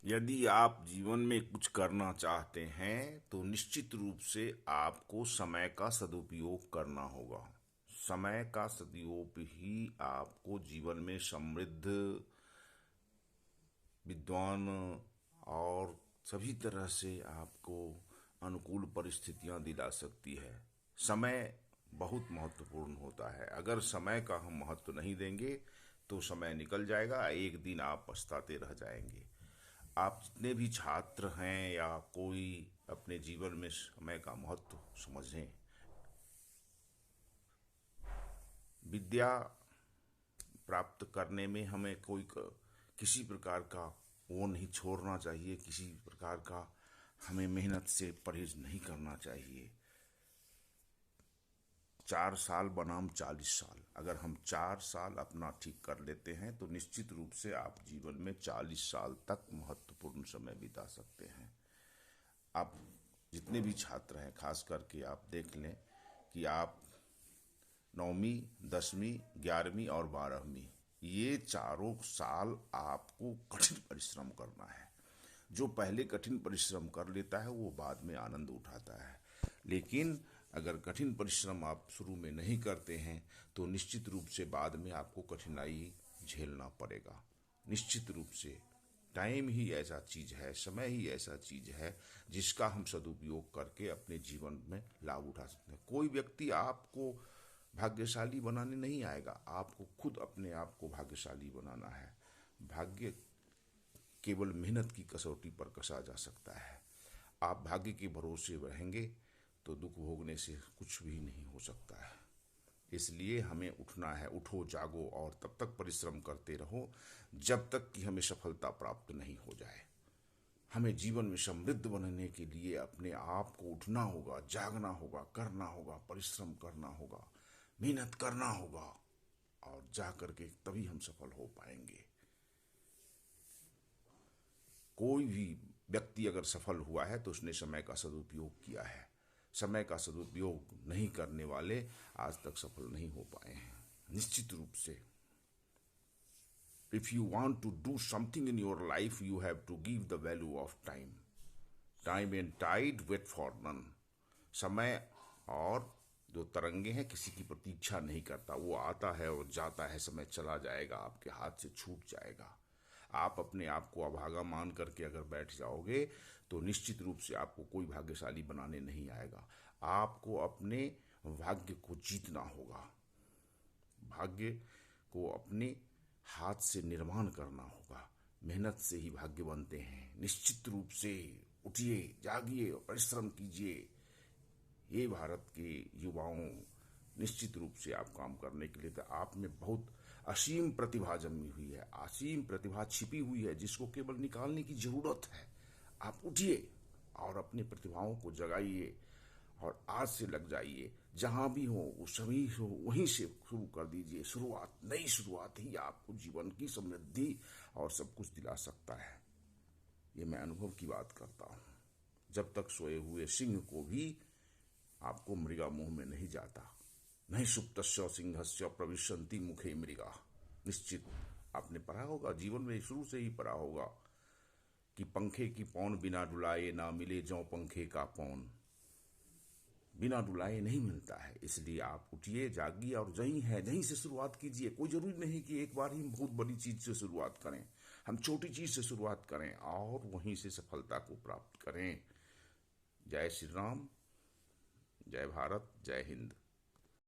यदि आप जीवन में कुछ करना चाहते हैं तो निश्चित रूप से आपको समय का सदुपयोग करना होगा। समय का सदुपयोग ही आपको जीवन में समृद्ध, विद्वान और सभी तरह से आपको अनुकूल परिस्थितियां दिला सकती है। समय बहुत महत्वपूर्ण होता है। अगर समय का हम महत्व नहीं देंगे तो समय निकल जाएगा, एक दिन आप पछताते रह जाएंगे। आप जितने भी छात्र हैं या कोई अपने जीवन में समय का महत्व समझें। विद्या प्राप्त करने में हमें किसी प्रकार का वो नहीं छोड़ना चाहिए, किसी प्रकार का हमें मेहनत से परहेज नहीं करना चाहिए। 4 साल बनाम 40 साल, अगर हम 4 साल अपना ठीक कर लेते हैं तो निश्चित रूप से आप जीवन में 40 साल तक महत्वपूर्ण समय बिता सकते हैं। आप जितने भी छात्र हैं, खास करके आप देख लें कि आप 9वीं, 10वीं, 11वीं और 12वीं, ये चारों साल आपको कठिन परिश्रम करना है। जो पहले कठिन परिश्रम कर लेता है वो बाद में आनंद उठाता है। लेकिन अगर कठिन परिश्रम आप शुरू में नहीं करते हैं तो निश्चित रूप से बाद में आपको कठिनाई झेलना पड़ेगा। निश्चित रूप से टाइम ही ऐसा चीज है, समय ही ऐसा चीज है जिसका हम सदुपयोग करके अपने जीवन में लाभ उठा सकते हैं। कोई व्यक्ति आपको भाग्यशाली बनाने नहीं आएगा, आपको खुद अपने आप को भाग्यशाली बनाना है। भाग्य केवल मेहनत की कसौटी पर कसा जा सकता है। आप भाग्य के भरोसे रहेंगे तो दुख भोगने से कुछ भी नहीं हो सकता है। इसलिए हमें उठना है। उठो, जागो और तब तक परिश्रम करते रहो जब तक कि हमें सफलता प्राप्त नहीं हो जाए। हमें जीवन में समृद्ध बनने के लिए अपने आप को उठना होगा, जागना होगा, करना होगा, परिश्रम करना होगा, मेहनत करना होगा और जा करके तभी हम सफल हो पाएंगे। कोई भी व्यक्ति अगर सफल हुआ है तो उसने समय का सदुपयोग किया है। समय का सदुपयोग नहीं करने वाले आज तक सफल नहीं हो पाए हैं। निश्चित रूप से if you want to do something in your life you have to give the value of time. Time and tide wait for none. समय और जो तरंगे हैं किसी की प्रतीक्षा नहीं करता, वो आता है और जाता है। समय चला जाएगा, आपके हाथ से छूट जाएगा। आप अपने आप को अभागा मान करके अगर बैठ जाओगे तो निश्चित रूप से आपको कोई भाग्यशाली बनाने नहीं आएगा। आपको अपने भाग्य को जीतना होगा। भाग्य को अपने हाथ से निर्माण करना होगा। मेहनत से ही भाग्य बनते हैं। निश्चित रूप से उठिए, जागिए और परिश्रम कीजिए। ये भारत के युवाओं, निश्चित रूप से आप काम करने के लिए तो आप में बहुत असीम प्रतिभा जमी हुई है, असीम प्रतिभा छिपी हुई है जिसको केवल निकालने की जरूरत है। आप उठिए और अपनी प्रतिभाओं को जगाइए और आज से लग जाइए। जहां भी हो वो सभी हो वहीं से शुरू कर दीजिए। शुरुआत, नई शुरुआत ही आपको जीवन की समृद्धि और सब कुछ दिला सकता है। ये मैं अनुभव की बात करता हूं। जब तक सोए हुए सिंह को भी आपको मृगा मुंह में नहीं जाता। नहीं सुप्तस्य सिंहस्य प्रविशन्ति मुखे मृगा। निश्चित आपने पढ़ा होगा, जीवन में शुरू से ही पढ़ा होगा कि पंखे की पौन बिना डुलाए ना मिले जौ पंखे का पौन। बिना डुलाए नहीं मिलता है। इसलिए आप उठिए, जागिए और जहीं है जहीं से शुरुआत कीजिए। कोई जरूरी नहीं कि एक बार ही बहुत बड़ी चीज से शुरुआत करें। हम छोटी चीज से शुरुआत करें और वहीं से सफलता को प्राप्त करें। जय श्री राम, जय भारत, जय हिंद।